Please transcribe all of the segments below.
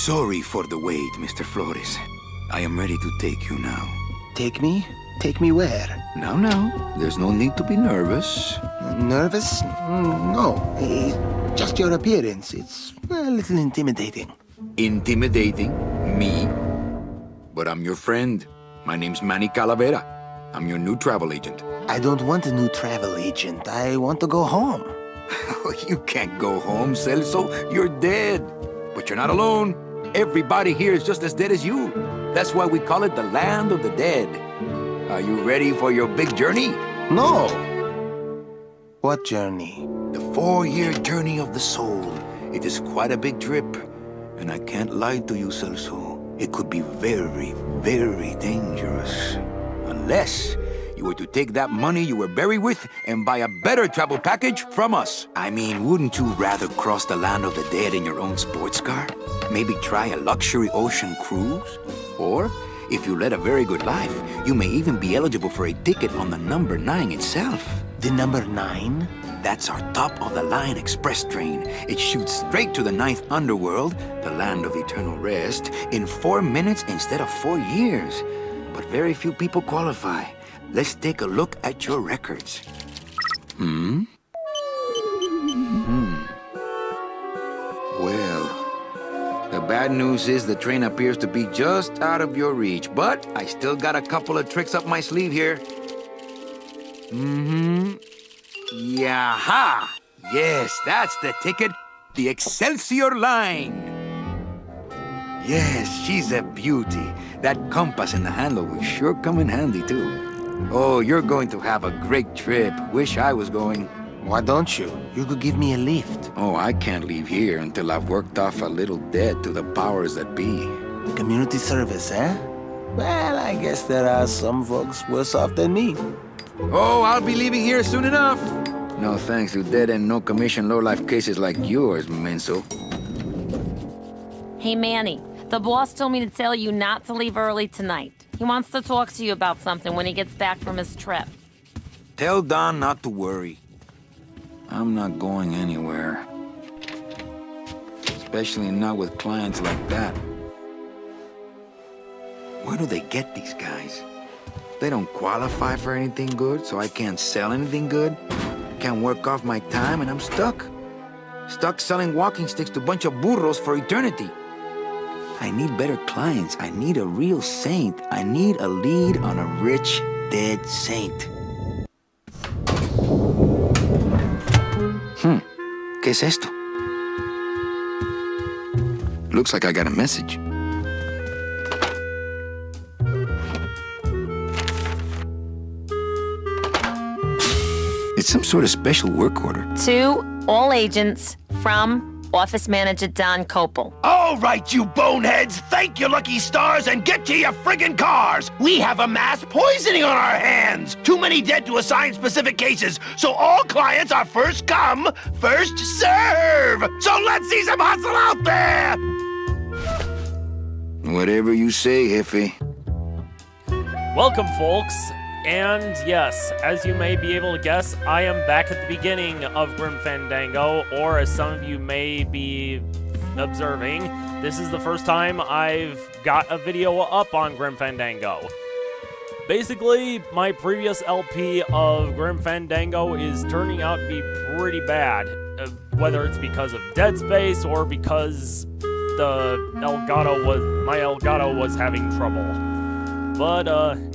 Sorry for the wait, Mr. Flores. I am ready to take you now. Take me? Take me where? Now, there's no need to be nervous. Nervous? No. Just your appearance. It's a little intimidating. Intimidating? Me? But I'm your friend. My name's Manny Calavera. I'm your new travel agent. I don't want a new travel agent. I want to go home. You can't go home, Celso. You're dead. But you're not alone. Everybody here is just as dead as you. That's why we call it the land of the dead. Are you ready for your big journey? No. What journey? The 4-year journey of the soul. It is quite a big trip. And I can't lie to you, Celso. It could be very, very dangerous. Unless you were to take that money you were buried with and buy a better travel package from us. I mean, wouldn't you rather cross the land of the dead in your own sports car? Maybe try a luxury ocean cruise? Or, if you led a very good life, you may even be eligible for a ticket on the number 9 itself. The number 9? That's our top-of-the-line express train. It shoots straight to the 9th underworld, the land of eternal rest, in 4 minutes instead of 4 years. But very few people qualify. Let's take a look at your records. Well, the bad news is the train appears to be just out of your reach, but I still got a couple of tricks up my sleeve here. Yaha! Yes, that's the ticket. The Excelsior line. Yes, she's a beauty. That compass in the handle will sure come in handy, too. Oh, you're going to have a great trip. Wish I was going. Why don't you? You could give me a lift. Oh, I can't leave here until I've worked off a little debt to the powers that be. Community service, eh? Well, I guess there are some folks worse off than me. Oh, I'll be leaving here soon enough. No thanks to dead and no commission low-life cases like yours, Menso. Hey, Manny. The boss told me to tell you not to leave early tonight. He wants to talk to you about something when he gets back from his trip. Tell Don not to worry. I'm not going anywhere. Especially not with clients like that. Where do they get these guys? They don't qualify for anything good, so I can't sell anything good. Can't work off my time, and I'm stuck. Stuck selling walking sticks to a bunch of burros for eternity. I need better clients. I need a real saint. I need a lead on a rich, dead saint. ¿Qué es esto? Looks like I got a message. It's some sort of special work order. To all agents from Office Manager Don Copel. All right, you boneheads, thank your lucky stars and get to your friggin' cars. We have a mass poisoning on our hands. Too many dead to assign specific cases, so all clients are first come, first serve. So let's see some hustle out there. Whatever you say, Jefe. Welcome, folks. And yes, as you may be able to guess, I am back at the beginning of Grim Fandango, or as some of you may be observing, this is the first time I've got a video up on Grim Fandango. Basically, my previous LP of Grim Fandango is turning out to be pretty bad, whether it's because of Dead Space or because my Elgato was having trouble. But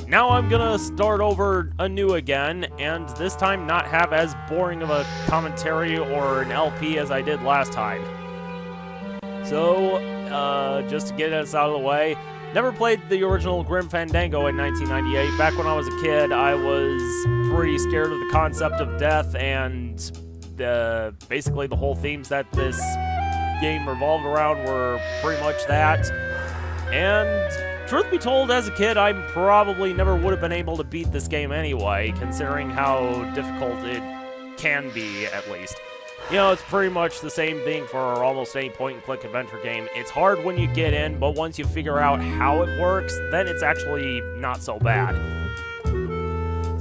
now I'm gonna start over anew again, and this time not have as boring of a commentary or an LP as I did last time. So, just to get us out of the way, never played the original Grim Fandango in 1998. Back when I was a kid, I was pretty scared of the concept of death, and basically the whole themes that this game revolved around were pretty much that. And truth be told, as a kid, I probably never would have been able to beat this game anyway, considering how difficult it can be, at least. You know, it's pretty much the same thing for almost any point-and-click adventure game. It's hard when you get in, but once you figure out how it works, then it's actually not so bad.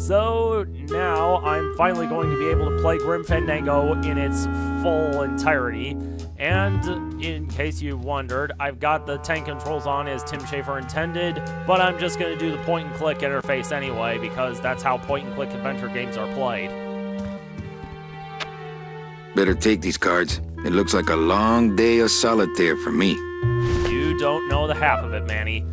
So, now I'm finally going to be able to play Grim Fandango in its full entirety, and in case you wondered, I've got the tank controls on as Tim Schafer intended, but I'm just going to do the point-and-click interface anyway, because that's how point-and-click adventure games are played. Better take these cards. It looks like a long day of solitaire for me. You don't know the half of it, Manny.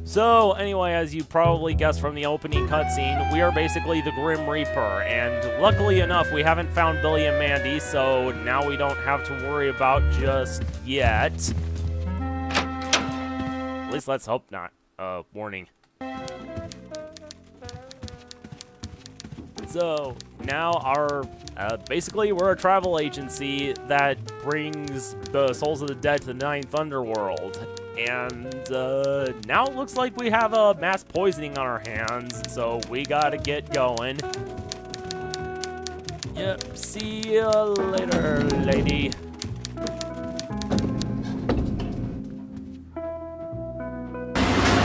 So, anyway, as you probably guessed from the opening cutscene, we are basically the Grim Reaper, and luckily enough, we haven't found Billy and Mandy, so now we don't have to worry about just yet. At least let's hope not. Warning. So, now basically we're a travel agency that brings the souls of the dead to the Ninth Underworld. And, now it looks like we have a mass poisoning on our hands, so we gotta get going. Yep, see you later, lady.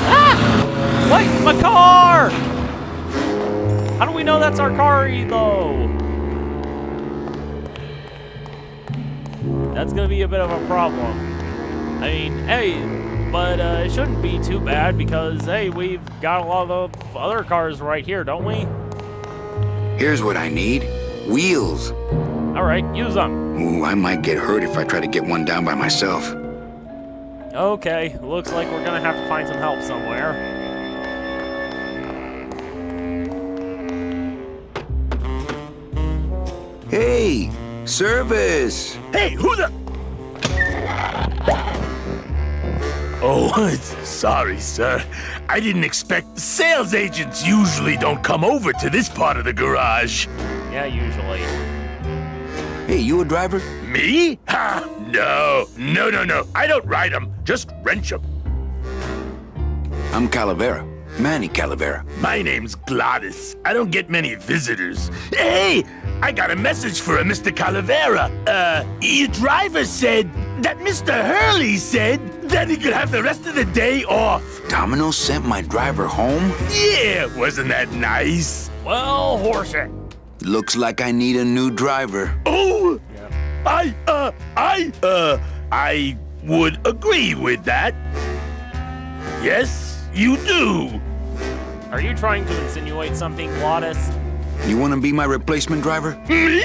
Ah! Wait, my car! How do we know that's our car, though? That's gonna be a bit of a problem. I mean, hey, but it shouldn't be too bad because, hey, we've got a lot of the other cars right here, don't we? Here's what I need. Wheels. All right, use them. Ooh, I might get hurt if I try to get one down by myself. Okay, looks like we're gonna have to find some help somewhere. Hey, service. Hey, who the... Oh, sorry, sir. I didn't expect... Sales agents usually don't come over to this part of the garage. Yeah, usually. Hey, you a driver? Me? Ha! No. I don't ride them. Just wrench them. I'm Calavera. Manny Calavera. My name's Gladys. I don't get many visitors. Hey! I got a message for a Mr. Calavera. Your driver said that Mr. Hurley said that he could have the rest of the day off. Domino sent my driver home? Yeah, wasn't that nice? Well, horse it. Looks like I need a new driver. Oh! Yeah. I would agree with that. Yes, you do. Are you trying to insinuate something, Glottis? You want to be my replacement driver? Me?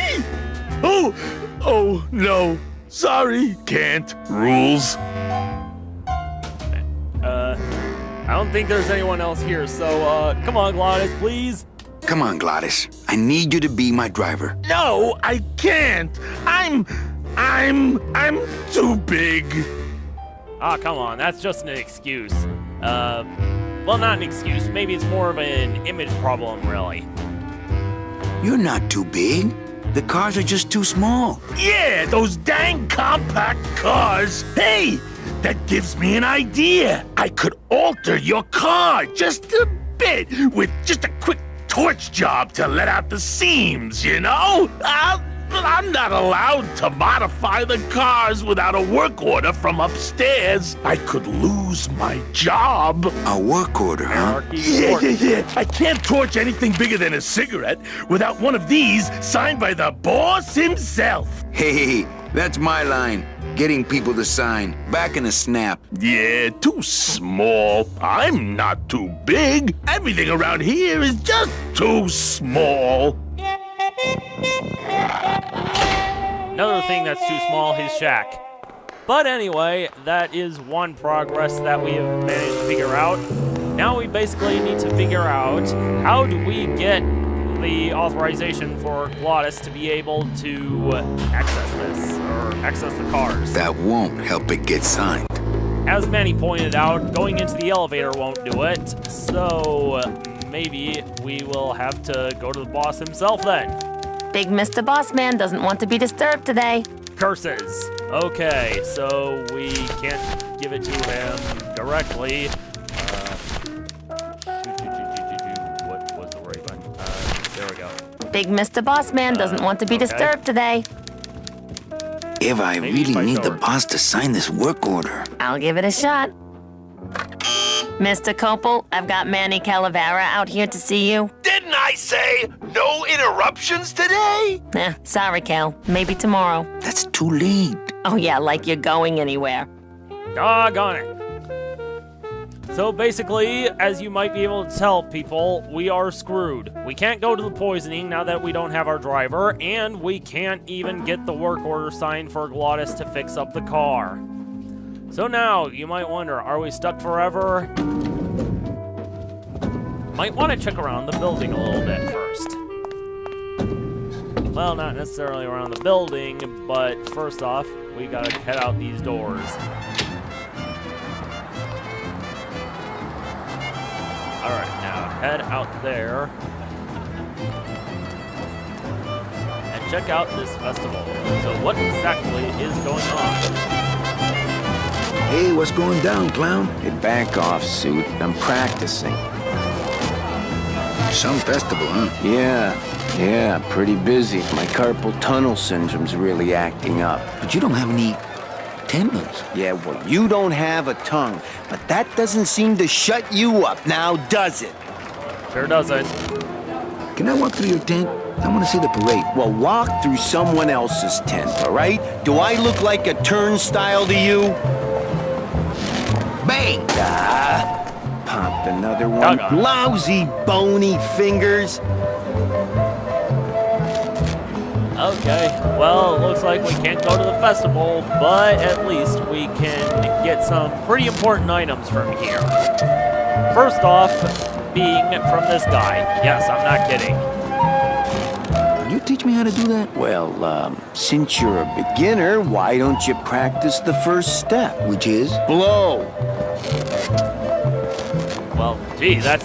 Oh, no. Sorry, can't. Rules. I don't think there's anyone else here, so, come on, Glottis, please. Come on, Gladys. I need you to be my driver. No, I can't. I'm too big. Ah, come on, that's just an excuse. Well, not an excuse. Maybe it's more of an image problem, really. You're not too big. The cars are just too small. Yeah, those dang compact cars. Hey, that gives me an idea. I could alter your car just a bit with just a quick torch job to let out the seams, you know? I'm not allowed to modify the cars without a work order from upstairs. I could lose my job. A work order, huh? Yeah. I can't torch anything bigger than a cigarette without one of these signed by the boss himself. Hey, that's my line. Getting people to sign. Back in a snap. Yeah, too small. I'm not too big. Everything around here is just too small. Another thing that's too small, his shack. But anyway, that is one progress that we have managed to figure out. Now we basically need to figure out how do we get the authorization for Glottis to be able to access this, or access the cars. That won't help it get signed. As Manny pointed out, going into the elevator won't do it, so maybe we will have to go to the boss himself then. Big Mr. Boss Man doesn't want to be disturbed today. Curses. Okay, so we can't give it to him directly. What was the right button? There we go. Big Mr. Boss Man doesn't want to be disturbed today. Eva, I Maybe really if I need throw the her. boss to sign this work order. I'll give it a shot. Mr. Copel, I've got Manny Calavera out here to see you. Didn't I I say? No interruptions today? Sorry, Cal. Maybe tomorrow. That's too late. Oh, yeah, like you're going anywhere. Doggone it. So basically, as you might be able to tell people, we are screwed. We can't go to the poisoning now that we don't have our driver, and we can't even get the work order signed for Glottis to fix up the car. So now, you might wonder, are we stuck forever? Might want to check around the building a little bit first. Well, not necessarily around the building, but first off, we gotta head out these doors. Alright, now head out there and check out this festival. So what exactly is going on? Hey, what's going down, clown? Hey, back off, suit. I'm practicing. Some festival, huh? Yeah, pretty busy. My carpal tunnel syndrome's really acting up. But you don't have any tendons. Yeah, well, you don't have a tongue, but that doesn't seem to shut you up now, does it? Sure doesn't. Can I walk through your tent? I want to see the parade. Well, walk through someone else's tent, all right? Do I look like a turnstile to you? Bang! Popped another one. Doggone. Lousy, bony fingers. Okay, well, it looks like we can't go to the festival, but at least we can get some pretty important items from here. First off, being from this guy. Yes, I'm not kidding. Will you teach me how to do that? Well, since you're a beginner, why don't you practice the first step? Which is? Blow. Well, gee, that's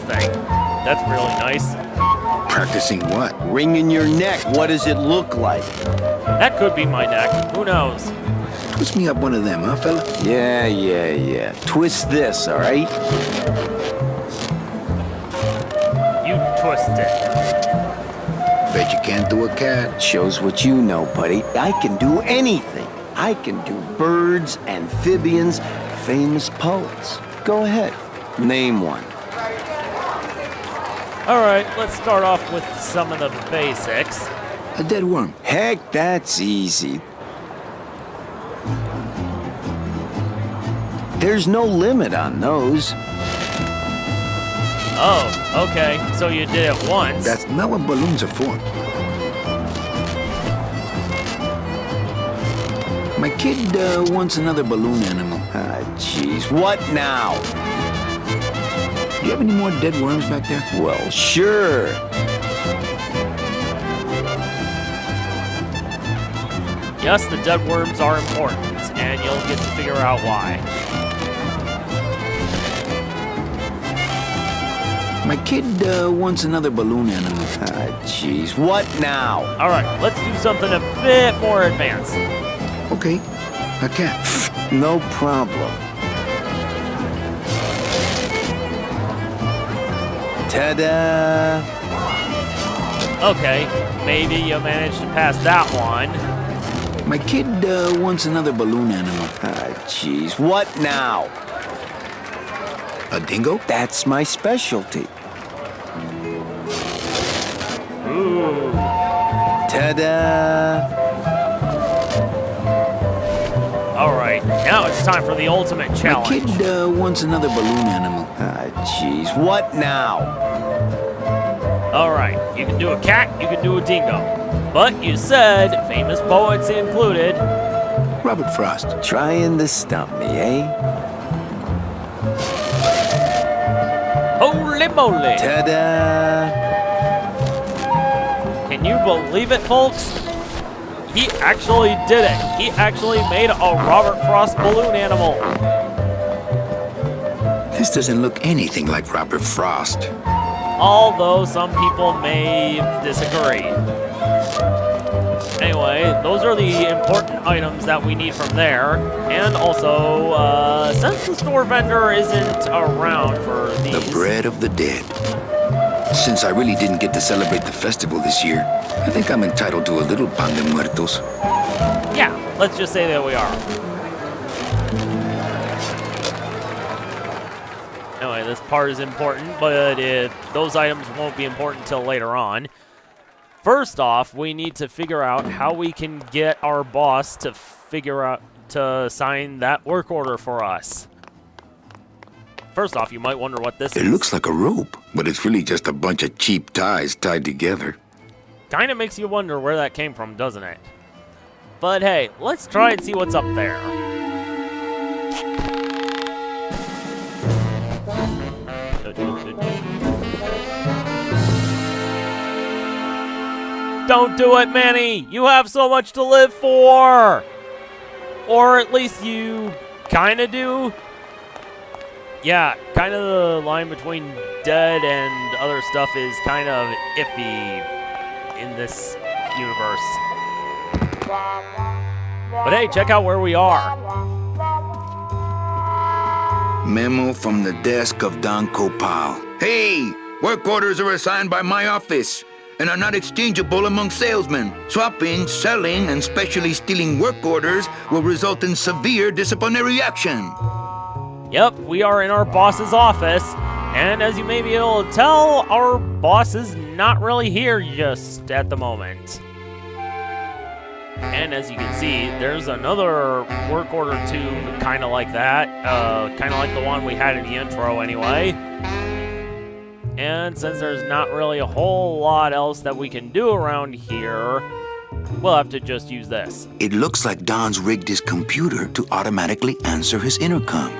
really nice. Practicing what? Ring in your neck. What does it look like? That could be my neck. Who knows? Twist me up one of them, huh, fella? Yeah. Twist this, all right? You twist it. Bet you can't do a cat. Shows what you know, buddy. I can do anything. I can do birds, amphibians, famous poets. Go ahead. Name one. All right, let's start off with some of the basics. A dead worm. Heck, that's easy. There's no limit on those. Oh, okay, so you did it once. That's not what balloons are for. My kid wants another balloon animal. Ah, jeez. What now? Do you have any more dead worms back there? Well, sure. Yes, the dead worms are important, and you'll get to figure out why. My kid wants another balloon animal. Ah, jeez. What now? All right, let's do something a bit more advanced. Okay, a cat. No problem. Ta-da! Okay, maybe you managed to pass that one. My kid wants another balloon animal. Ah, jeez. What now? A dingo? That's my specialty. Ooh. Ta-da! All right, now it's time for the ultimate My challenge. kid wants another balloon animal. Ah, jeez. What now? All right, you can do a cat, you can do a dingo. But you said famous poets included. Robert Frost. Trying to stump me, eh? Holy moly! Ta-da! Can you believe it, folks? He actually did it. He actually made a Robert Frost balloon animal. This doesn't look anything like Robert Frost. Although some people may disagree. Anyway, those are the important items that we need from there. And also, since the store vendor isn't around for these... The bread of the dead. Since I really didn't get to celebrate the festival this year, I think I'm entitled to a little pan de muertos. Yeah, let's just say that we are. Anyway, this part is important, but those items won't be important until later on. First off, we need to figure out how we can get our boss to sign that work order for us. First off, you might wonder what this is. It looks like a rope, but it's really just a bunch of cheap ties tied together. Kind of makes you wonder where that came from, doesn't it? But hey, let's try and see what's up there. Don't do it, Manny! You have so much to live for! Or at least you kind of do? Yeah, kind of the line between dead and other stuff is kind of iffy in this universe. But hey, check out where we are. Memo from the desk of Don Copal. Hey! Work orders are assigned by my office and are not exchangeable among salesmen. Swapping, selling, and specially stealing work orders will result in severe disciplinary action. Yep, we are in our boss's office, and as you may be able to tell, our boss is not really here just at the moment. And as you can see, there's another work order tube kind of like that, kind of like the one we had in the intro anyway. And since there's not really a whole lot else that we can do around here, we'll have to just use this. It looks like Don's rigged his computer to automatically answer his intercom.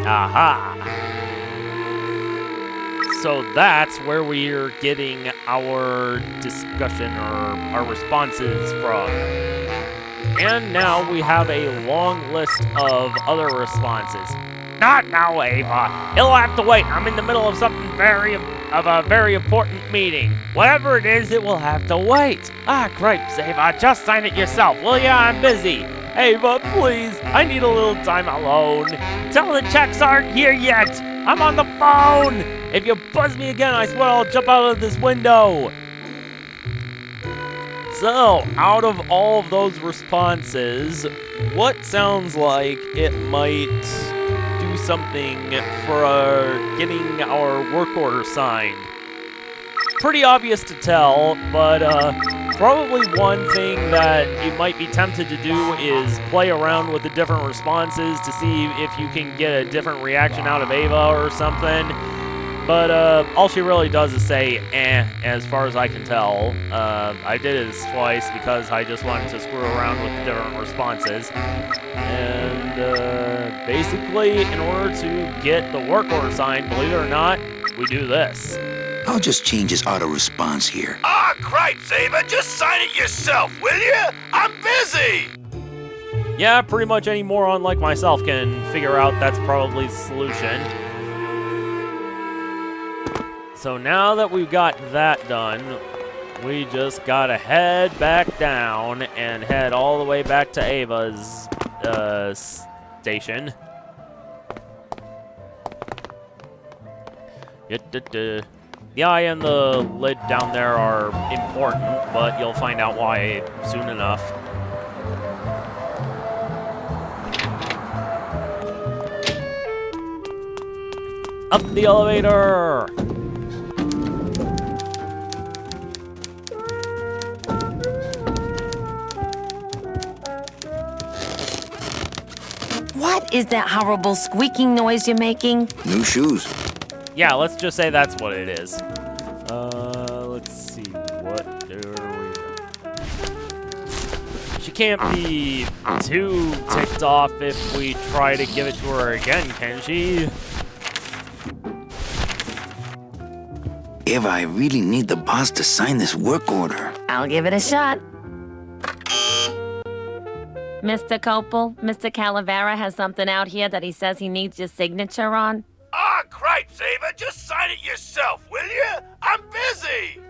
Aha! So that's where we're getting our discussion or our responses from. And now we have a long list of other responses. Not now, Ava. It'll have to wait. I'm in the middle of something a very important meeting. Whatever it is, it will have to wait. Ah, cripes, Ava. Just sign it yourself, will ya? I'm busy. Ava, please. I need a little time alone. Tell the checks aren't here yet. I'm on the phone. If you buzz me again, I swear I'll jump out of this window. So, out of all of those responses, what sounds like it might do something for getting our work order signed? Pretty obvious to tell, but probably one thing that you might be tempted to do is play around with the different responses to see if you can get a different reaction out of Ava or something. But all she really does is say, as far as I can tell. I did this twice because I just wanted to screw around with the different responses. And basically, in order to get the work order signed, believe it or not, we do this. I'll just change his auto response here. Ah, cripes, Ava, just sign it yourself, will you? I'm busy! Yeah, pretty much any moron like myself can figure out that's probably the solution. So now that we've got that done, we just gotta head back down and head all the way back to Ava's station. The eye and the lid down there are important, but you'll find out why soon enough. Up the elevator! What is that horrible squeaking noise you're making? New shoes. Yeah, let's just say that's what it is. Let's see, what do we... She can't be too ticked off if we try to give it to her again, can she? Eva, I really need the boss to sign this work order. I'll give it a shot. Mr. Copel, Mr. Calavera has something out here that he says he needs your signature on. Ah, cripes, Ava, just sign it yourself, will you? I'm busy!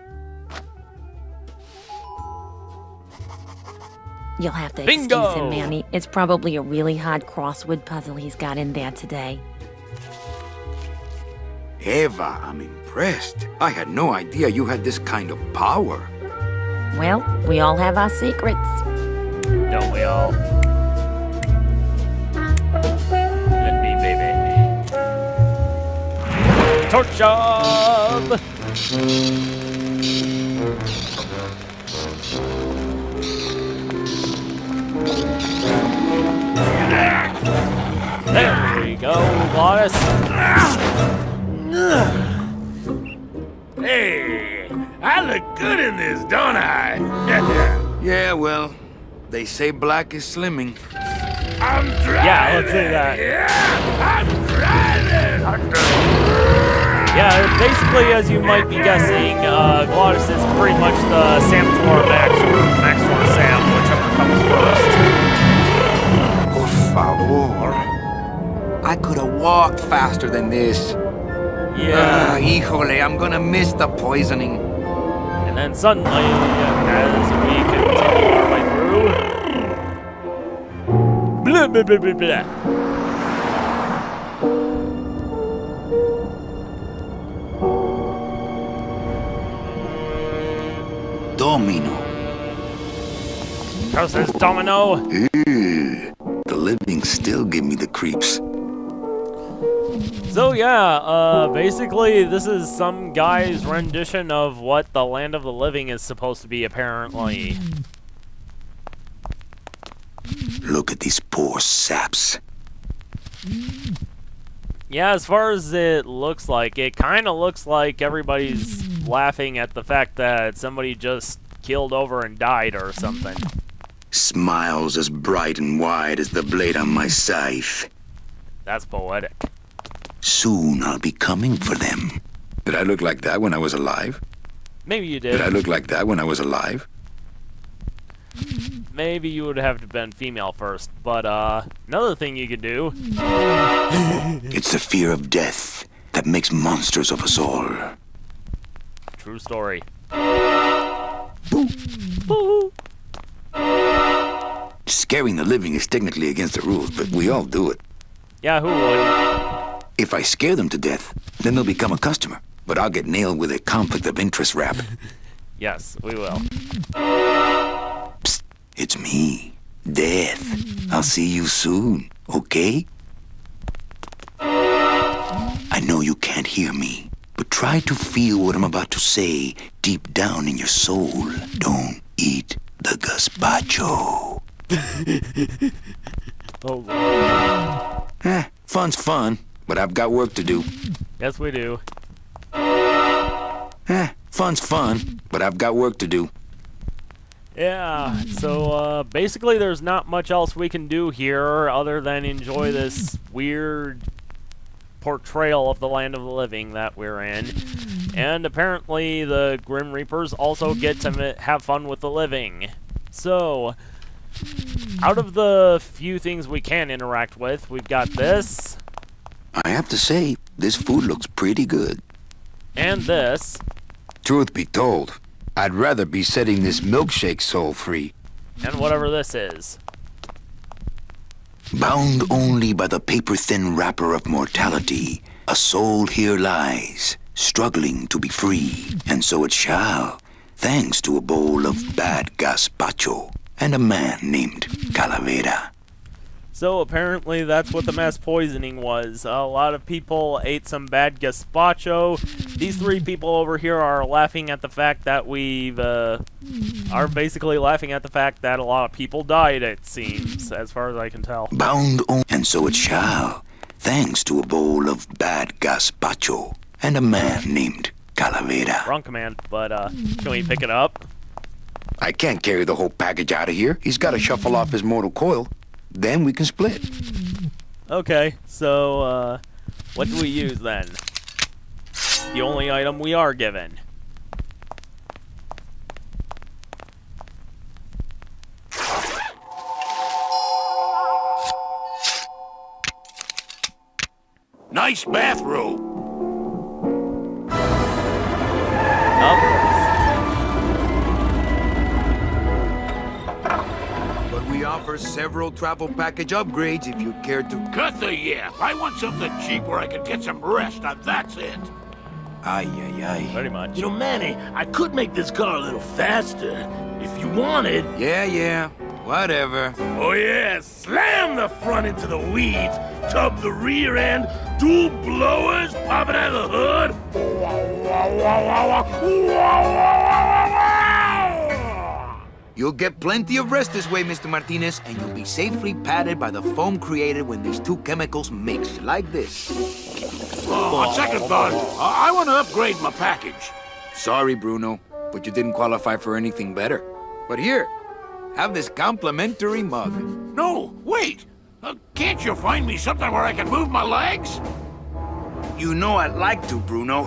You'll have to Bingo! excuse him, Manny. It's probably a really hard crossword puzzle he's got in there today. Eva, I'm impressed. I had no idea you had this kind of power. Well, we all have our secrets. Don't we all? Let me, baby. torch job! There we go, Glottis. Hey, I look good in this, don't I? Yeah, well, they say black is slimming. I'm driving. Yeah, let's say that. Yeah, I'm driving. Yeah, basically, as you might be guessing, Glottis is pretty much the Samtor Max or Maxtor Sam, whichever comes first. Por favor. I could have walked faster than this. Yeah. Híjole, I'm gonna miss the poisoning. And then suddenly, as we continue our way through, blah, blah, blah, blah, blah. Domino. How's this, Domino? Ew. The living still give me the creeps. So yeah, basically this is some guy's rendition of what the Land of the Living is supposed to be, apparently. Look at these poor saps. Yeah, as far as it looks like, it kind of looks like everybody's laughing at the fact that somebody just keeled over and died or something. Smiles as bright and wide as the blade on my scythe. That's poetic. Soon I'll be coming for them. Did I look like that when I was alive? Maybe you did. Did I look like that when I was alive? Maybe you would have been female first, but another thing you could do. It's the fear of death that makes monsters of us all. True story. Scaring the living is technically against the rules, but we all do it. Yeah, who wouldn't? If I scare them to death, then they'll become a customer. But I'll get nailed with a conflict of interest rap. Yes, we will. Psst, it's me, Death. I'll see you soon, okay? I know you can't hear me, but try to feel what I'm about to say deep down in your soul. Don't eat the gazpacho. Oh, Lord. Fun's fun, but I've got work to do. Yes, we do. Fun's fun, but I've got work to do. Yeah, so basically there's not much else we can do here other than enjoy this weird portrayal of the Land of the Living that we're in. And apparently the Grim Reapers also get to have fun with the living. So, out of the few things we can interact with, we've got this. I have to say, this food looks pretty good. And this. Truth be told, I'd rather be setting this milkshake soul free. And whatever this is. Bound only by the paper-thin wrapper of mortality, a soul here lies, struggling to be free. And so it shall, thanks to a bowl of bad gazpacho and a man named Calavera. So apparently that's what the mass poisoning was. A lot of people ate some bad gazpacho. These three people over here are laughing at the fact that are basically laughing at the fact that a lot of people died, it seems, as far as I can tell. Bound on, and so it shall, thanks to a bowl of bad gazpacho and a man named Calavera. Wrong command, but can we pick it up? I can't carry the whole package out of here. He's got to shuffle off his mortal coil. Then we can split. Okay, so what do we use then? The only item we are given. Nice bathrobe. Of course. But we offer several travel package upgrades if you care to. Cut the yap. I want something cheap where I can get some rest. That's it. Ay, ay, ay. Pretty much. You know, Manny, I could make this car a little faster if you wanted. Yeah, Whatever. Oh yeah, slam the front into the weeds, tub the rear end, dual blowers popping out of the hood. You'll get plenty of rest this way, Mr. Martinez, and you'll be safely padded by the foam created when these two chemicals mix, like this. On second thought, I want to upgrade my package. Sorry, Bruno, but you didn't qualify for anything better. But here, have this complimentary mug. No, wait. Can't you find me something where I can move my legs? You know I'd like to, Bruno,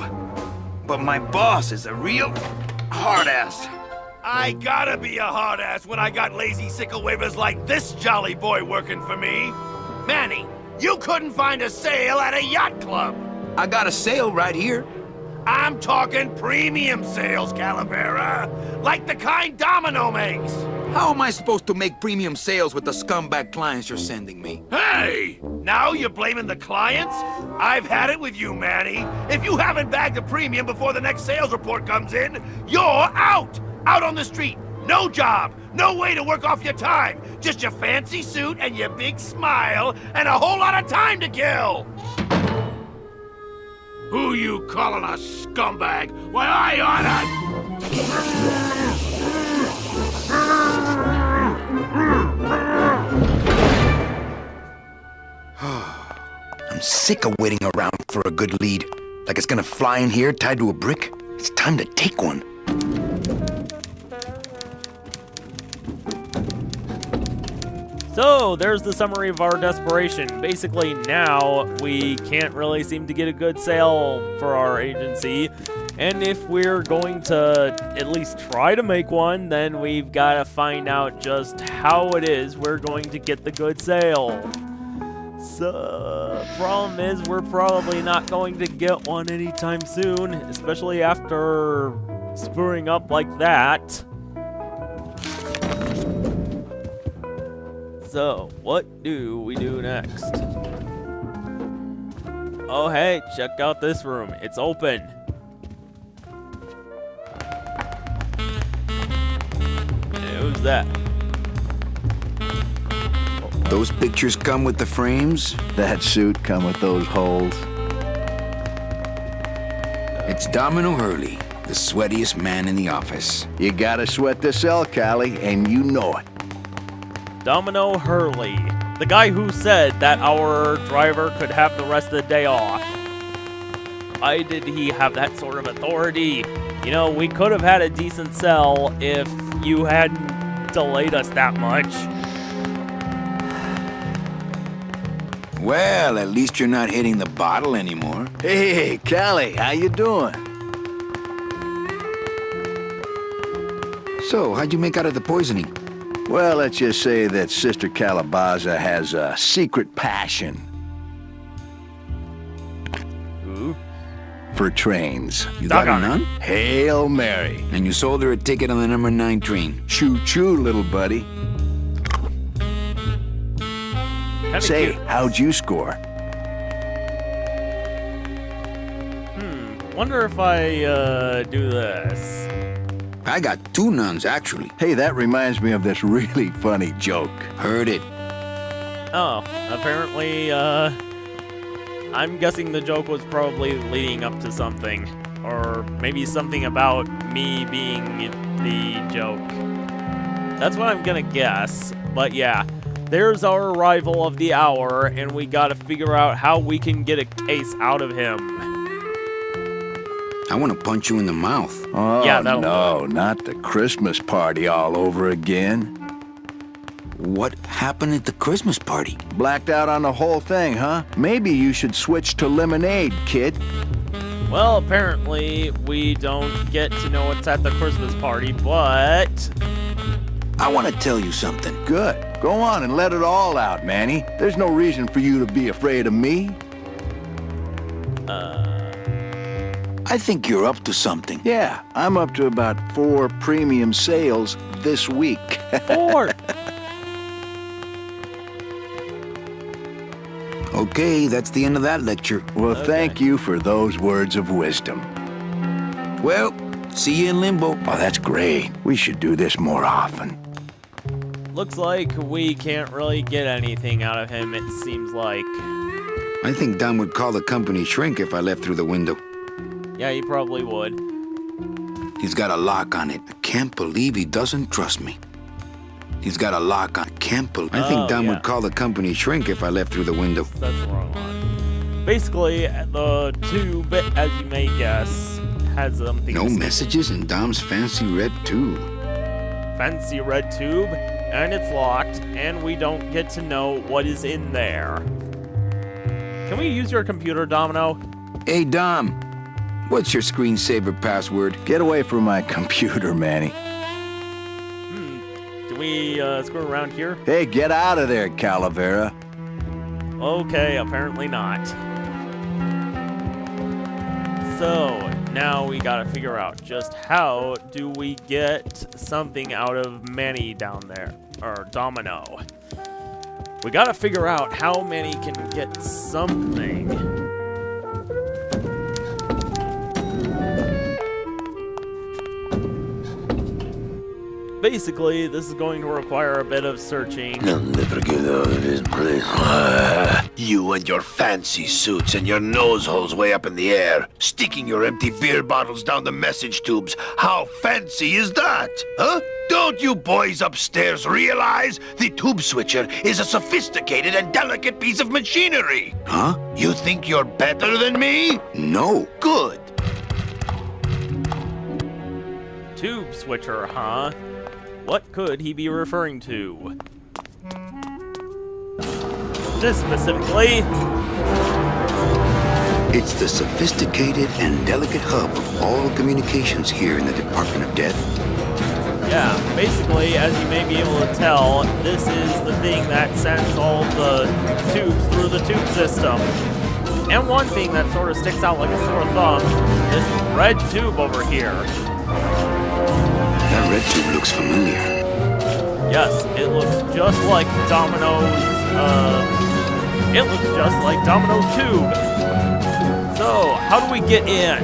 but my boss is a real hard-ass. I gotta be a hard ass when I got lazy sickle wavers like this jolly boy working for me. Manny, you couldn't find a sale at a yacht club. I got a sale right here. I'm talking premium sales, Calavera. Like the kind Domino makes. How am I supposed to make premium sales with the scumbag clients you're sending me? Hey! Now you're blaming the clients? I've had it with you, Manny. If you haven't bagged a premium before the next sales report comes in, you're out! Out on the street. No job. No way to work off your time. Just your fancy suit and your big smile and a whole lot of time to kill. Who you calling a scumbag? Why, I oughta... I'm sick of waiting around for a good lead. Like it's gonna fly in here tied to a brick. It's time to take one. So, there's the summary of our desperation. Basically, now, we can't really seem to get a good sale for our agency. And if we're going to at least try to make one, then we've got to find out just how it is we're going to get the good sale. So, problem is, we're probably not going to get one anytime soon, especially after screwing up like that. So, what do we do next? Oh, hey, check out this room. It's open. Who's that? Those pictures come with the frames? That suit come with those holes. It's Domino Hurley, the sweatiest man in the office. You gotta sweat the cell, Callie, and you know it. Domino Hurley, the guy who said that our driver could have the rest of the day off. Why did he have that sort of authority? You know, we could have had a decent sell if you hadn't delayed us that much. Well, at least you're not hitting the bottle anymore. Hey, Callie, how you doing? So, how'd you make out of the poisoning? Well, let's just say that Sister Calabaza has a secret passion. Ooh. For trains. You got Doggone none? Hail Mary. And you sold her a ticket on the number 9 train. Choo-choo, little buddy. Kinda Say, cute. how'd you score? Wonder if I do this. I got 2 nuns, actually. Hey, that reminds me of this really funny joke. Heard it. Oh, apparently, I'm guessing the joke was probably leading up to something. Or maybe something about me being the joke. That's what I'm gonna guess. But yeah, there's our arrival of the hour, and we gotta figure out how we can get a case out of him. I want to punch you in the mouth. Oh, Yeah, that'll no, not the Christmas party all over again. What happened at the Christmas party? Blacked out on the whole thing, huh? Maybe you should switch to lemonade, kid. Well, apparently, we don't get to know what's at the Christmas party, but... I want to tell you something. Good. Go on and let it all out, Manny. There's no reason for you to be afraid of me. I think you're up to something. Yeah, I'm up to about 4 premium sales this week. 4! Okay, that's the end of that lecture. Well, thank you for those words of wisdom. Well, see you in limbo. Oh, that's great. We should do this more often. looks like we can't really get anything out of him, it seems like. I think Dom would call the company shrink if I left through the window. Yeah, he probably would. He's got a lock on it. I can't believe he doesn't trust me. He's got a lock on it. I think Dom would call the company shrink if I left through the window. That's the wrong one. Basically, the tube, as you may guess, has something. No messages in Dom's fancy red tube. Fancy red tube, and it's locked, and we don't get to know what is in there. Can we use your computer, Domino? Hey, Dom. What's your screensaver password? Get away from my computer, Manny. Do we screw around here? Hey, get out of there, Calavera. Okay, apparently not. So, now we gotta figure out just how do we get something out of Manny down there, or Domino. We gotta figure out how Manny can get something. Basically, this is going to require a bit of searching. I'll never get out of this place. You and your fancy suits and your nose holes way up in the air, sticking your empty beer bottles down the message tubes. How fancy is that? Huh? Don't you boys upstairs realize the tube switcher is a sophisticated and delicate piece of machinery? Huh? You think you're better than me? No. Good. Tube switcher, huh? What could he be referring to? This specifically. It's the sophisticated and delicate hub of all communications here in the Department of Death. Yeah, basically, as you may be able to tell, this is the thing that sends all the tubes through the tube system. And one thing that sort of sticks out like a sore thumb, this red tube over here. That red tube looks familiar. Yes, it looks just like Domino's, it looks just like Domino's tube. So, how do we get in?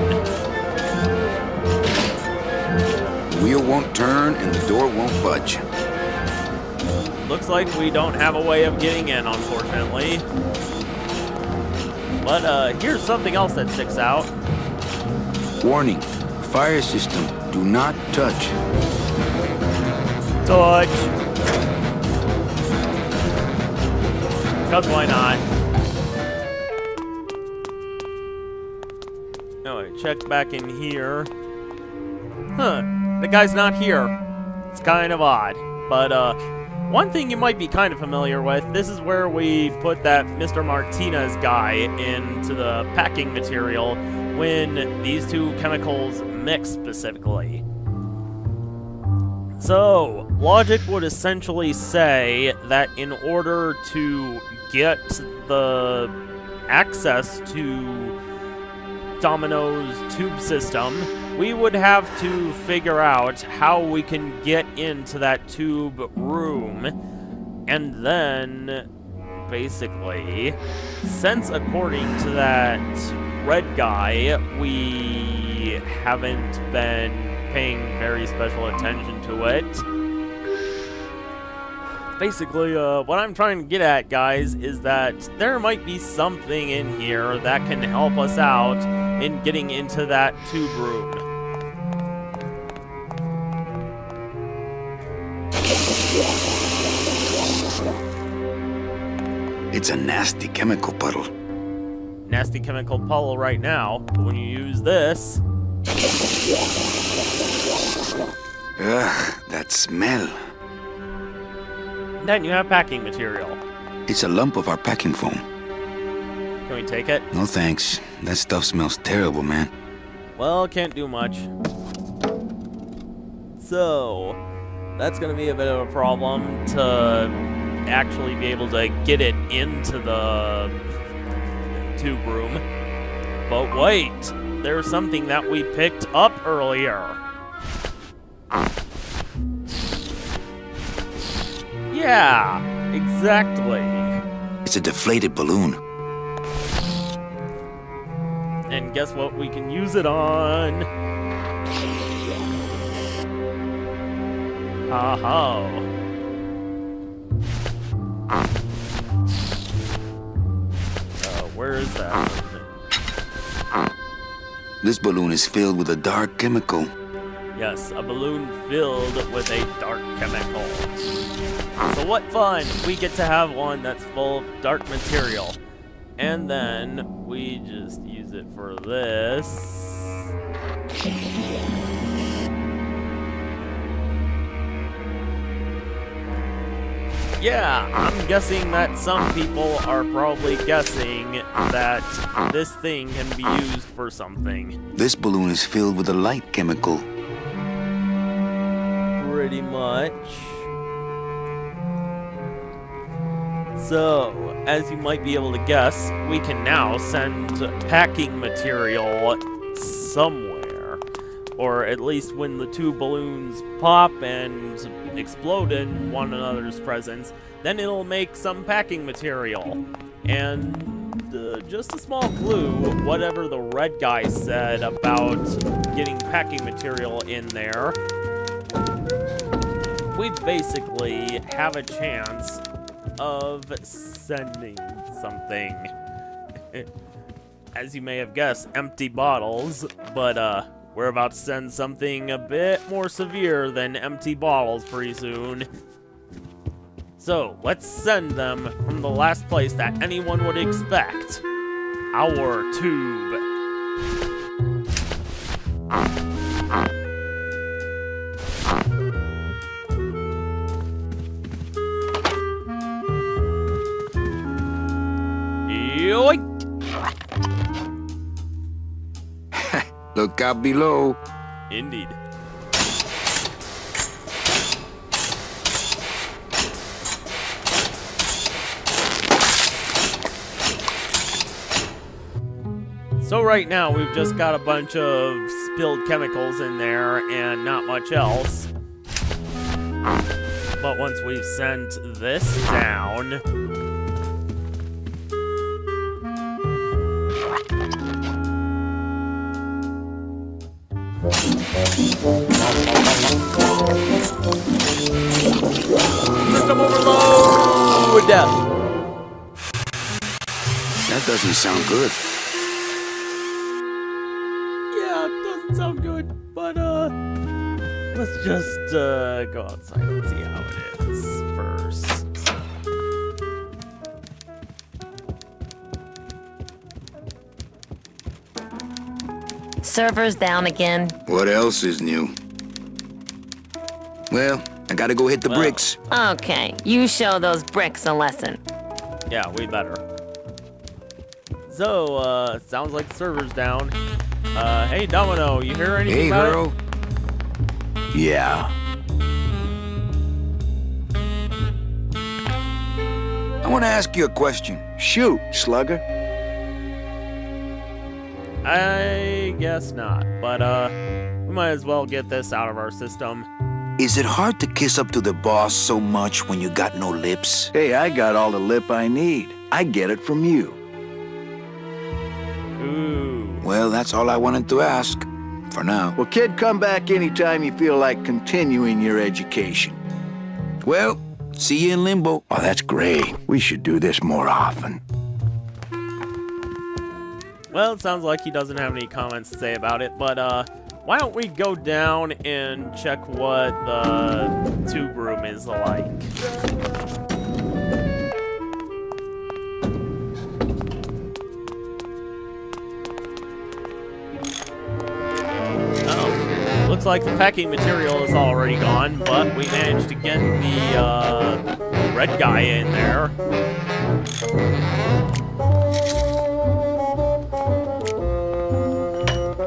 The wheel won't turn and the door won't budge. Looks like we don't have a way of getting in, unfortunately. But, here's something else that sticks out. Warning. Fire system. Do not touch. Touch. Because why not? Anyway, check back in here. Huh, the guy's not here. It's kind of odd. But, one thing you might be kind of familiar with, this is where we put that Mr. Martinez guy into the packing material when these two chemicals mix specifically. So, logic would essentially say that in order to get the access to Domino's tube system, we would have to figure out how we can get into that tube room. And then, basically, since according to that red guy, we haven't been paying very special attention to it. Basically, what I'm trying to get at, guys, is that there might be something in here that can help us out in getting into that tube room. It's a nasty chemical puddle. Nasty chemical puddle right now, but when you use this... Ugh, that smell. Then you have packing material. It's a lump of our packing foam. Can we take it? No thanks. That stuff smells terrible, man. Well, can't do much. So, that's gonna be a bit of a problem to actually be able to get it into the tube room. But wait, there's something that we picked up earlier. Yeah, exactly. It's a deflated balloon. And guess what we can use it on? Ha-ha. Where is that? This balloon is filled with a dark chemical. Yes, a balloon filled with a dark chemical. So what fun! We get to have one that's full of dark material. And then we just use it for this. Yeah, I'm guessing that some people are probably guessing that this thing can be used for something. This balloon is filled with a light chemical. Pretty much. So, as you might be able to guess, we can now send packing material somewhere. Or at least when the two balloons pop and explode in one another's presence, then it'll make some packing material. And just a small clue, whatever the red guy said about getting packing material in there, we basically have a chance of sending something. As you may have guessed, empty bottles, but we're about to send something a bit more severe than empty bottles pretty soon. So, let's send them from the last place that anyone would expect. Our tube. Yoink! Look out below. Indeed. So right now we've just got a bunch of spilled chemicals in there and not much else. But once we've sent this down, system overload! That doesn't sound good. Yeah, it doesn't sound good, but let's just go outside and see how it is first. Server's down again. What else is new? Well, I gotta go hit the bricks. Okay, you show those bricks a lesson. Yeah, we better. So, sounds like the server's down. Hey, Domino, you hear anything Hey, about girl. Yeah. I want to ask you a question. Shoot, slugger. it? I guess not, but, we might as well get this out of our system. Is it hard to kiss up to the boss so much when you got no lips? Hey, I got all the lip I need. I get it from you. Ooh. Well, that's all I wanted to ask. For now. Well, kid, come back anytime you feel like continuing your education. Well, see you in limbo. Oh, that's great. We should do this more often. Well, it sounds like he doesn't have any comments to say about it, but, why don't we go down and check what the tube room is like? Oh, looks like the packing material is already gone, but we managed to get the, red guy in there.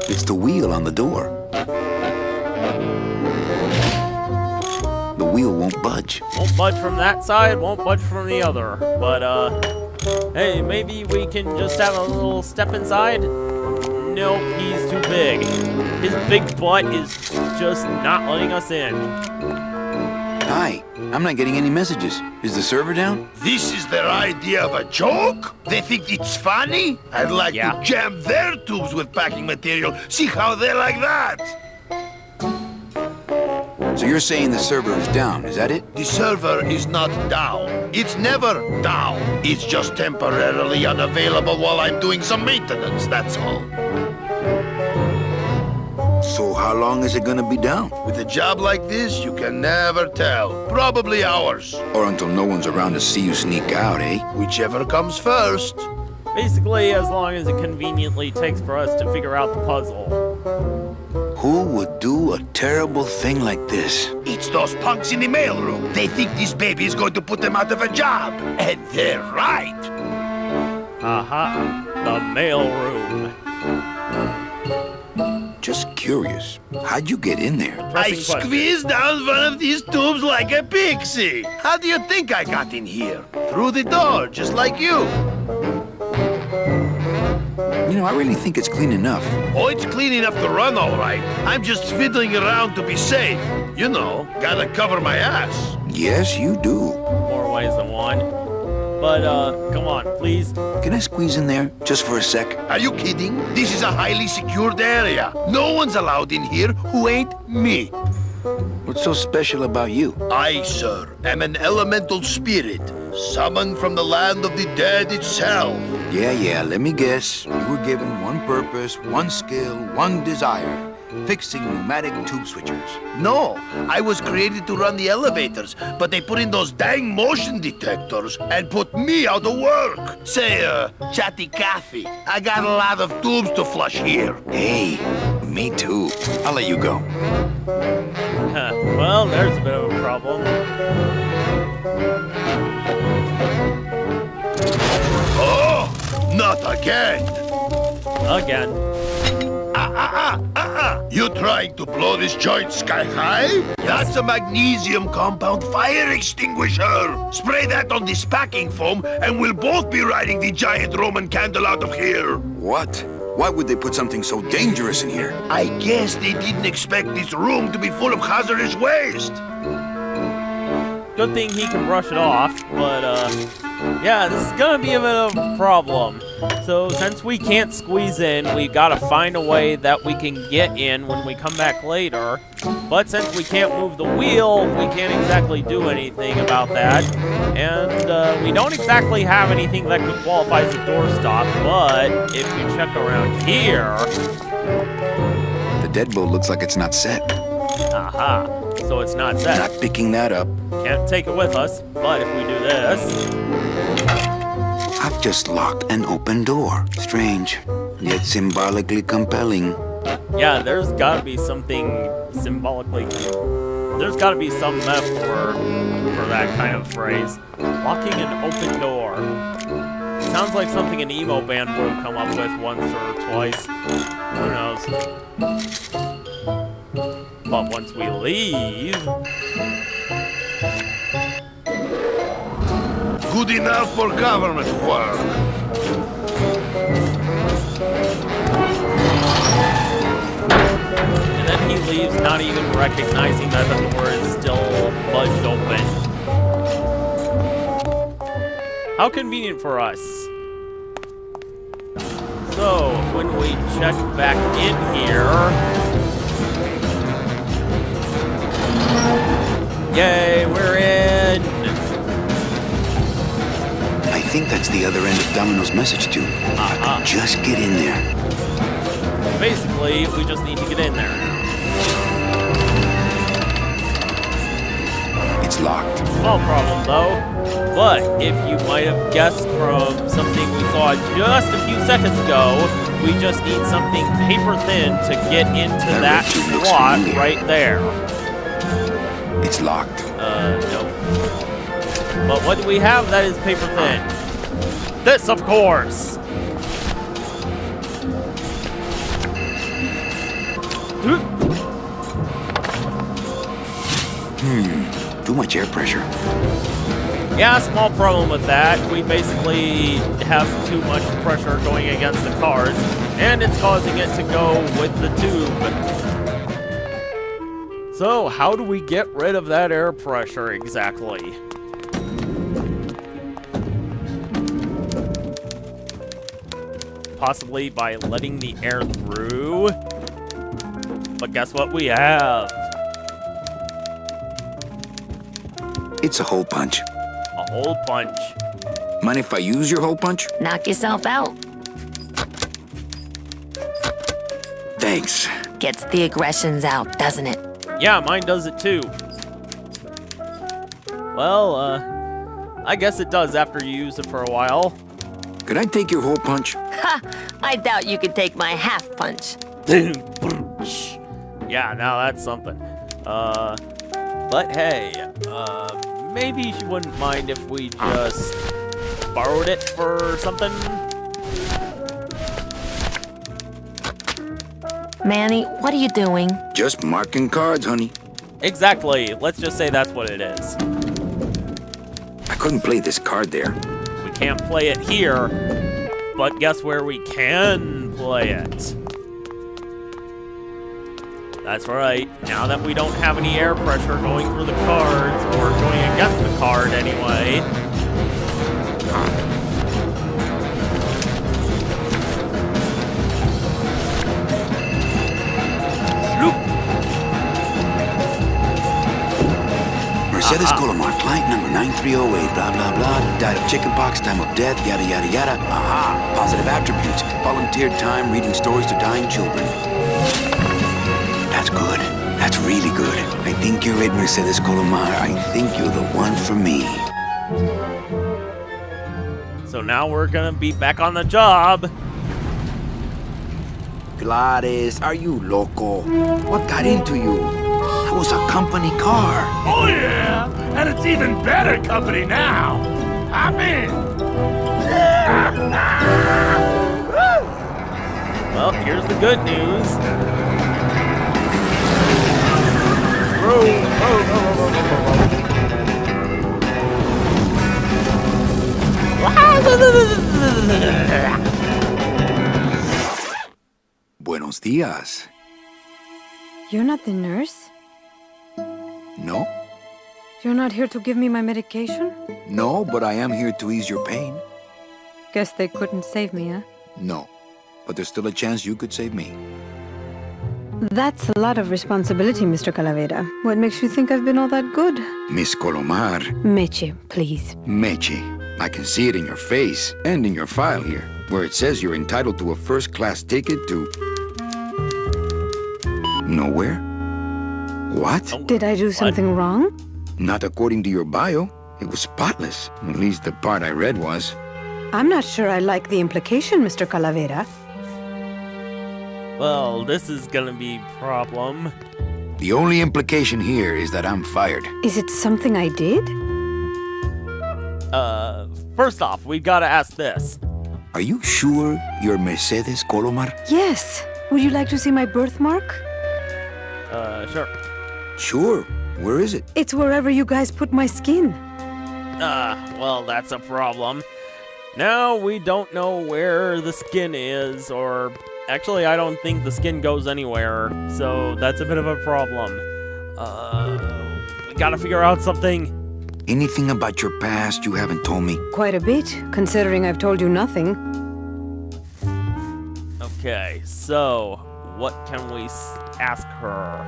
It's the wheel on the door. The wheel won't budge. Won't budge from that side, won't budge from the other. But, hey, maybe we can just have a little step inside? Nope, he's too big. His big butt is just not letting us in. Hi, I'm not getting any messages. Is the server down? This is their idea of a joke? They think it's funny? I'd like Yeah. to jam their tubes with packing material. See how they like that. So you're saying the server is down, is that it? The server is not down. It's never down. It's just temporarily unavailable while I'm doing some maintenance, that's all. So how long is it gonna be down? With a job like this, you can never tell. Probably hours. Or until no one's around to see you sneak out, eh? Whichever comes first. Basically, as long as it conveniently takes for us to figure out the puzzle. Who would do a terrible thing like this? It's those punks in the mailroom. They think this baby is going to put them out of a job. And they're right. Aha, the mailroom. Just curious. How'd you get in there? I Pressing question. squeezed down one of these tubes like a pixie. How do you think I got in here? Through the door, just like you. You know, I really think it's clean enough. Oh, it's clean enough to run, all right. I'm just fiddling around to be safe. You know, gotta cover my ass. Yes, you do. More ways than one. But, come on, please. Can I squeeze in there just for a sec? Are you kidding? This is a highly secured area. No one's allowed in here who ain't me. What's so special about you? I, sir, am an elemental spirit, summoned from the land of the dead itself. Yeah, let me guess. You were given one purpose, one skill, one desire. Fixing pneumatic tube switchers. No, I was created to run the elevators, but they put in those dang motion detectors and put me out of work. Say, Chatty Cathy, I got a lot of tubes to flush here. Hey, me too. I'll let you go. Huh, well, there's a bit of a problem. Oh, not again. Again. You trying to blow this joint sky high? That's a magnesium compound fire extinguisher. Spray that on this packing foam and we'll both be riding the giant Roman candle out of here. What? Why would they put something so dangerous in here? I guess they didn't expect this room to be full of hazardous waste. Good thing he can brush it off, but, yeah, this is gonna be a bit of a problem. So, since we can't squeeze in, we gotta find a way that we can get in when we come back later. But since we can't move the wheel, we can't exactly do anything about that. And, we don't exactly have anything that could qualify as a doorstop, but if you check around here... The deadbolt looks like it's not set. Aha. So it's not set. Not picking that up. Can't take it with us, but if we do this... I've just locked an open door. Strange, yet symbolically compelling. Yeah, there's gotta be something symbolically... There's gotta be some metaphor for that kind of phrase. Locking an open door. Sounds like something an emo band would have come up with once or twice. Who knows? But once we leave... Good enough for government work. And then he leaves, not even recognizing that the door is still budged open. How convenient for us. So, when we check back in here... Yay, we're in! I think that's the other end of Domino's message tube. If I could just get in there. Basically, we just need to get in there. It's locked. Small problem, though. But if you might have guessed from something we saw just a few seconds ago, we just need something paper thin to get into that slot right there. It's locked. Nope. But what do we have that is paper thin? This, of course! Too much air pressure. Yeah, small problem with that. We basically have too much pressure going against the cards, and it's causing it to go with the tube. So, how do we get rid of that air pressure exactly? Possibly by letting the air through. But guess what we have? It's a hole punch. A hole punch. Mind if I use your hole punch? Knock yourself out. Thanks. Gets the aggressions out, doesn't it? Yeah, mine does it too. Well, I guess it does after you use it for a while. Could I take your hole punch? Ha! I doubt you could take my half punch. Yeah, now that's something. But hey, maybe she wouldn't mind if we just borrowed it for something. Manny, what are you doing? Just marking cards, honey. Exactly. Let's just say that's what it is. I couldn't play this card there. We can't play it here, but guess where we can play it? That's right. Now that we don't have any air pressure going through the cards, or going against the card anyway. Mercedes Colomar, client number 9308, blah, blah, blah. Died of chickenpox, time of death, yada, yada, yada. Aha! Positive attributes. Volunteered time reading stories to dying children. That's good. That's really good. I think you're it, Mercedes Colomar. I think you're the one for me. So now we're gonna be back on the job. Gladys, are you loco? What got into you? That was a company car. Oh, yeah! And it's even better company now! I'm in! Well, here's the good news. Buenos días. You're not the nurse? No? You're not here to give me my medication? No, but I am here to ease your pain. Guess they couldn't save me, huh? No. But there's still a chance you could save me. That's a lot of responsibility, Mr. Calavera. What makes you think I've been all that good? Miss Colomar. Meche, please. Meche. I can see it in your face and in your file here, where it says you're entitled to a first-class ticket to... nowhere? What? Did I do something wrong? Not according to your bio. It was spotless. At least the part I read was. I'm not sure I like the implication, Mr. Calavera. Well, this is gonna be a problem. The only implication here is that I'm fired. Is it something I did? First off, we gotta ask this. Are you sure you're Mercedes Colomar? Yes. Would you like to see my birthmark? Sure. Sure. Where is it? It's wherever you guys put my skin. Well, that's a problem. Now we don't know where the skin is, or... Actually, I don't think the skin goes anywhere, so that's a bit of a problem. We gotta figure out something. Anything about your past you haven't told me? Quite a bit, considering I've told you nothing. Okay, so what can we ask her?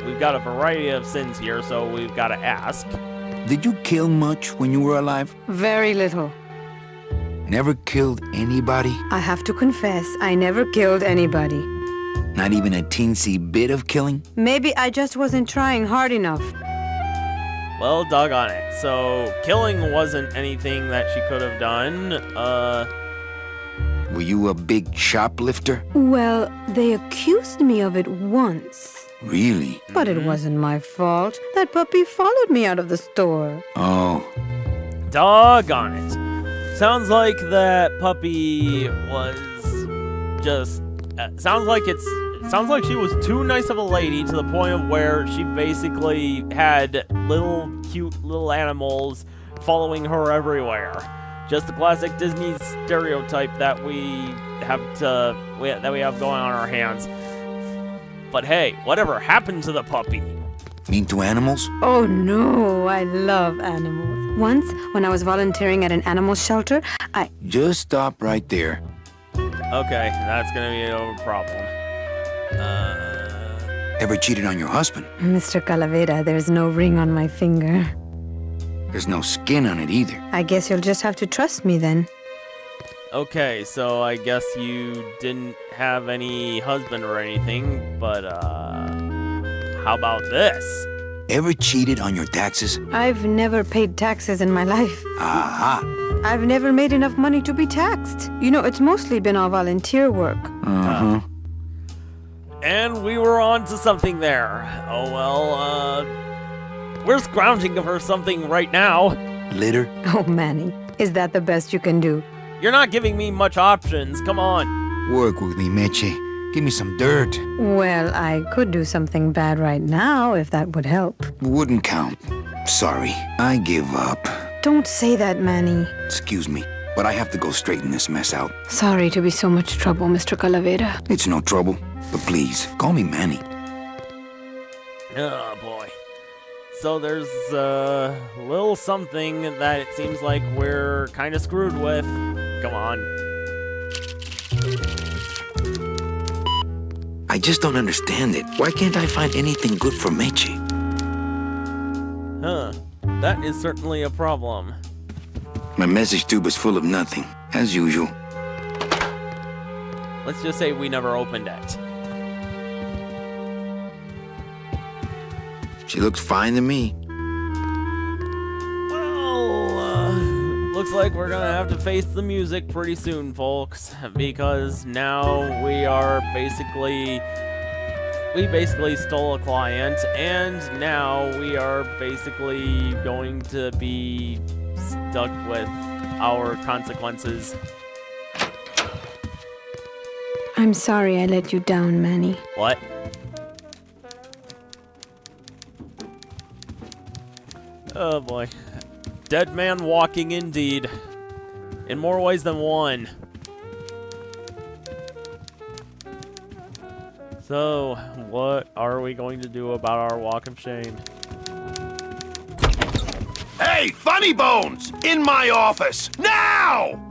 We've got a variety of sins here, so we've gotta ask. Did you kill much when you were alive? Very little. Never killed anybody? I have to confess, I never killed anybody. Not even a teensy bit of killing? Maybe I just wasn't trying hard enough. Well, doggone it. So, killing wasn't anything that she could have done. Were you a big shoplifter? Well, they accused me of it once. Really? But it wasn't my fault. That puppy followed me out of the store. Oh. Doggone it. Sounds like that puppy was just... sounds like she was too nice of a lady to the point of where she basically had little cute little animals following her everywhere. Just the classic Disney stereotype that we have going on our hands. But hey, whatever happened to the puppy? Mean to animals? Oh no, I love animals. Once, when I was volunteering at an animal shelter, Just stop right there. Okay, that's gonna be a problem. Ever cheated on your husband? Mr. Calavera, there's no ring on my finger. There's no skin on it either. I guess you'll just have to trust me then. Okay, so I guess you didn't have any husband or anything, but, how about this? Ever cheated on your taxes? I've never paid taxes in my life. Aha. I've never made enough money to be taxed. You know, it's mostly been all volunteer work. Uh-huh. And we were on to something there. Oh, well, we're scrounging for something right now. Litter? Oh, Manny, is that the best you can do? You're not giving me much options, come on. Work with me, Meche. Give me some dirt. Well, I could do something bad right now if that would help. Wouldn't count. Sorry, I give up. Don't say that, Manny. Excuse me, but I have to go straighten this mess out. Sorry to be so much trouble, Mr. Calavera. It's no trouble, but please, call me Manny. Oh, boy. So there's a little something that it seems like we're kind of screwed with. Come on. I just don't understand it. Why can't I find anything good for Meche? Huh. That is certainly a problem. My message tube is full of nothing, as usual. Let's just say we never opened it. She looks fine to me. Well, looks like we're gonna have to face the music pretty soon, folks, because now we basically stole a client, and now we are basically going to be stuck with our consequences. I'm sorry I let you down, Manny. What? Oh boy. Dead man walking indeed. In more ways than one. So, what are we going to do about our walk of shame? Hey, Funny Bones! In my office! Now!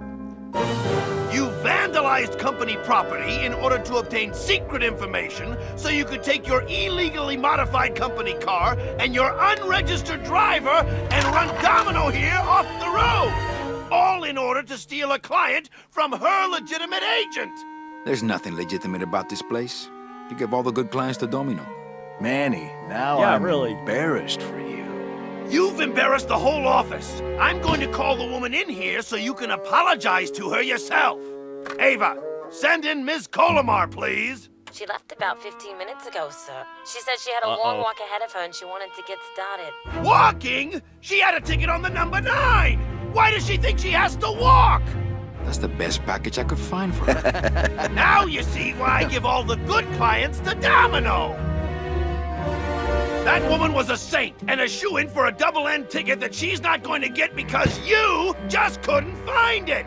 You vandalized company property in order to obtain secret information so you could take your illegally modified company car and your unregistered driver and run domino here off the road! All in order to steal a client from her legitimate agent! There's nothing legitimate about this place. You give all the good clients to Domino. Manny, now Yeah, I'm really. embarrassed for you. You've embarrassed the whole office. I'm going to call the woman in here so you can apologize to her yourself. Ava, send in Ms. Colomar, please. She left about 15 minutes ago, sir. She said she had a long walk ahead of her and she wanted to get started. Walking? She had a ticket on the number 9. Why does she think she has to walk? That's the best package I could find for her. Now you see why I give all the good clients to Domino. That woman was a saint and a shoo-in for a double-end ticket that she's not going to get because you just couldn't find it.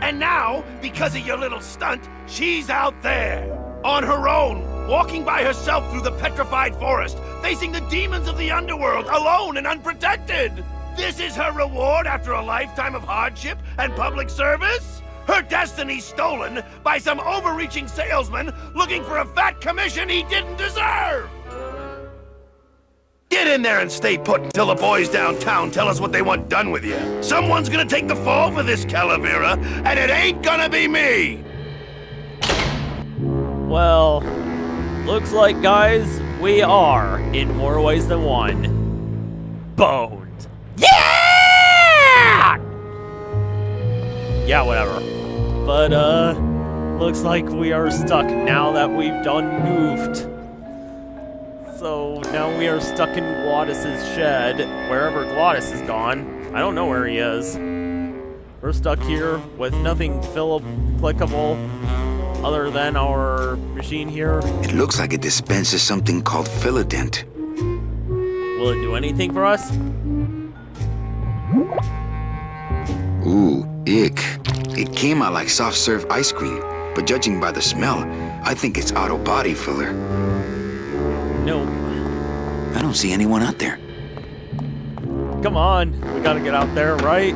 And now, because of your little stunt, she's out there, on her own, walking by herself through the petrified forest, facing the demons of the underworld, alone and unprotected. This is her reward after a lifetime of hardship and public service? Her destiny stolen by some overreaching salesman looking for a fat commission he didn't deserve! Get in there and stay put until the boys downtown tell us what they want done with you. Someone's gonna take the fall for this, Calavera, and it ain't gonna be me! Well, looks like, guys, we are, in more ways than one, boned. Yeah! Yeah, whatever. But, looks like we are stuck now that we've done goofed. So now we are stuck in Glottis's shed, wherever Glottis is gone. I don't know where he is. We're stuck here with nothing clickable other than our machine here. It looks like it dispenses something called Philodent. Will it do anything for us? Ooh, ick. It came out like soft serve ice cream, but judging by the smell, I think it's auto body filler. No. I don't see anyone out there. Come on, we gotta get out there, right?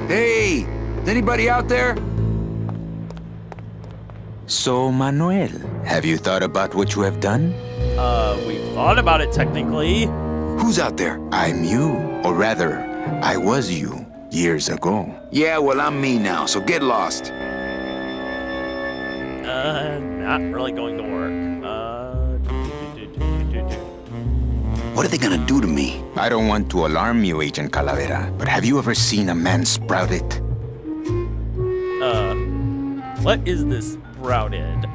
Hey, is anybody out there? So, Manuel, have you thought about what you have done? We've thought about it technically. Who's out there? I'm you. Or rather, I was you years ago. Yeah, well, I'm me now, so get lost. Not really going to work. What are they gonna do to me? I don't want to alarm you, Agent Calavera, but have you ever seen a man sprouted? What is this sprouted?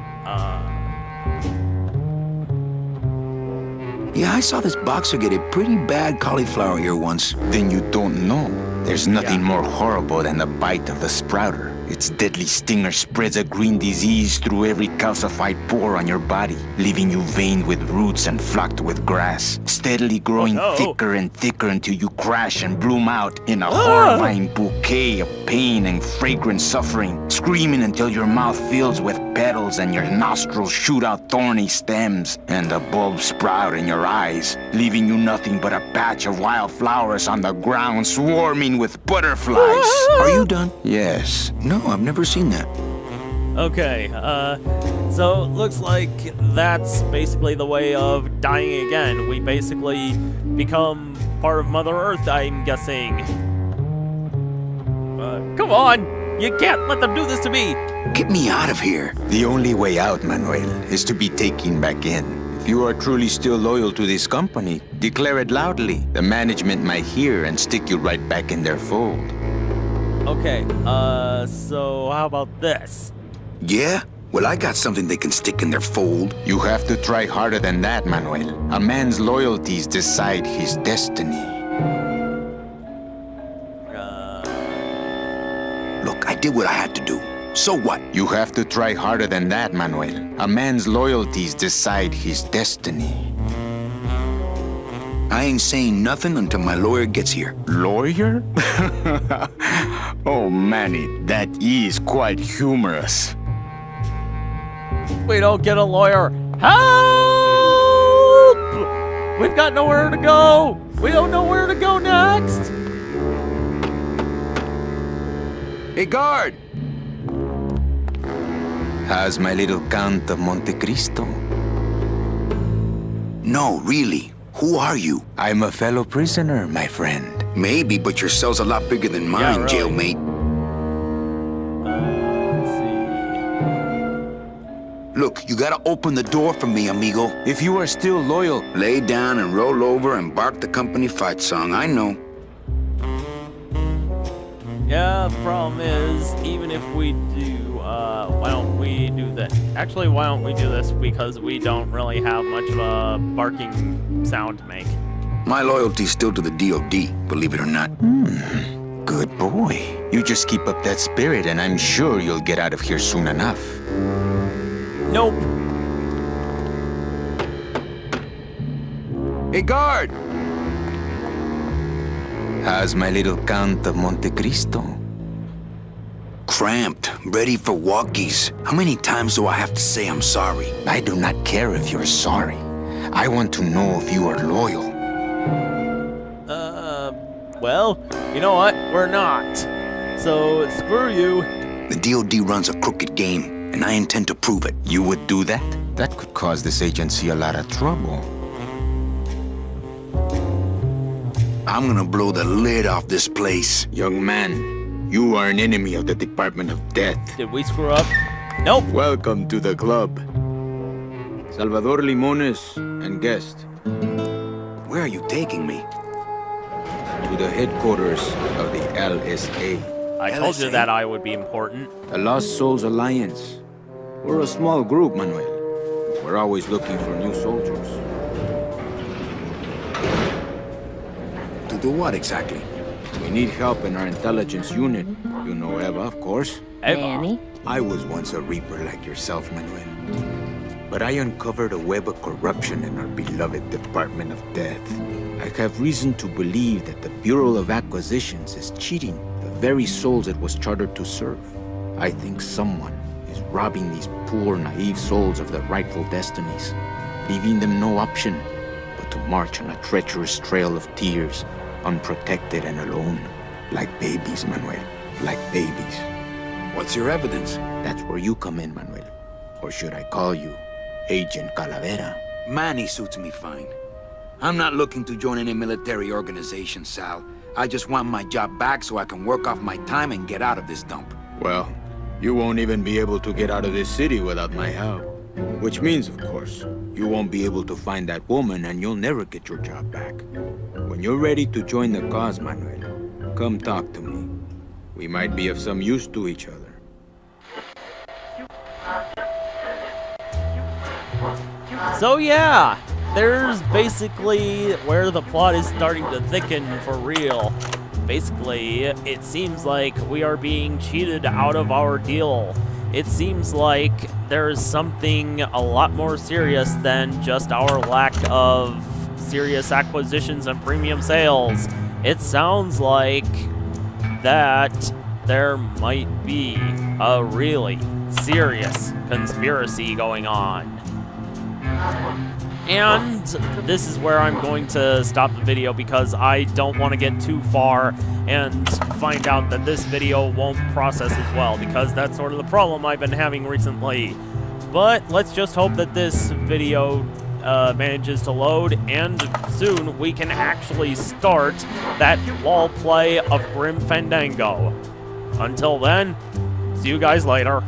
Yeah, I saw this boxer get a pretty bad cauliflower ear once. Then you don't know. There's nothing more horrible than the bite of the sprouter. Its deadly stinger spreads a green disease through every calcified pore on your body, leaving you veined with roots and flocked with grass, steadily growing thicker and thicker until you crash and bloom out in a horrifying bouquet of pain and fragrant suffering, screaming until your mouth fills with petals and your nostrils shoot out thorny stems, and the bulbs sprout in your eyes, leaving you nothing but a patch of wild flowers on the ground swarming with butterflies. Are you done? Yes. No, I've never seen that. Okay, so looks like that's basically the way of dying again. We basically become part of Mother Earth, I'm guessing. Come on! You can't let them do this to me! Get me out of here. The only way out, Manuel, is to be taken back in. If you are truly still loyal to this company, declare it loudly. The management might hear and stick you right back in their fold. Okay, so how about this? Yeah? Well, I got something they can stick in their fold. You have to try harder than that, Manuel. A man's loyalties decide his destiny. Look, I did what I had to do. So what? You have to try harder than that, Manuel. A man's loyalties decide his destiny. I ain't saying nothing until my lawyer gets here. Lawyer? Oh, Manny, that is quite humorous. We don't get a lawyer. Help! We've got nowhere to go. We don't know where to go next. Hey, guard! How's my little Count of Monte Cristo? No, really. Who are you? I'm a fellow prisoner, my friend. Maybe, but your cell's a lot bigger than mine, really. jailmate. Let's see. Look, you gotta open the door for me, amigo. If you are still loyal, Lay down and roll over and bark the company fight song, I know. Yeah, the problem is, even if we do, why don't we do this? Actually, why don't we do this? Because we don't really have much of a barking sound to make. My loyalty's still to the DOD, believe it or not. good boy. You just keep up that spirit and I'm sure you'll get out of here soon enough. Nope. Hey, guard! How's my little Count of Monte Cristo? Cramped, ready for walkies. How many times do I have to say I'm sorry? I do not care if you're sorry. I want to know if you are loyal. Well, you know what? We're not. So, screw you. The DOD runs a crooked game, and I intend to prove it. You would do that? That could cause this agency a lot of trouble. I'm gonna blow the lid off this place. Young man, you are an enemy of the Department of Death. Did we screw up? Nope. Welcome to the club. Salvador Limones and guest. Where are you taking me? To the headquarters of the LSA. I told you that I would be important. The Lost Souls Alliance. We're a small group, Manuel. We're always looking for new soldiers. To do what exactly? We need help in our intelligence unit. You know Eva, of course. Manny? I was once a Reaper like yourself, Manuel. But I uncovered a web of corruption in our beloved Department of Death. I have reason to believe that the Bureau of Acquisitions is cheating the very souls it was chartered to serve. I think someone is robbing these poor, naive souls of their rightful destinies, leaving them no option but to march on a treacherous trail of tears, unprotected and alone, like babies, Manuel, like babies. What's your evidence? That's where you come in, Manuel. Or should I call you Agent Calavera? Manny suits me fine. I'm not looking to join any military organization, Sal. I just want my job back so I can work off my time and get out of this dump. Well, you won't even be able to get out of this city without my help. Which means, of course, you won't be able to find that woman and you'll never get your job back. When you're ready to join the cause, Manuel, come talk to me. We might be of some use to each other. So yeah, there's basically where the plot is starting to thicken for real. Basically, it seems like we are being cheated out of our deal. It seems like there's something a lot more serious than just our lack of serious acquisitions and premium sales. It sounds like that there might be a really serious conspiracy going on. And this is where I'm going to stop the video because I don't want to get too far and find out that this video won't process as well, because that's sort of the problem I've been having recently. But let's just hope that this video manages to load, and soon we can actually start that wall play of Grim Fandango. Until then, see you guys later.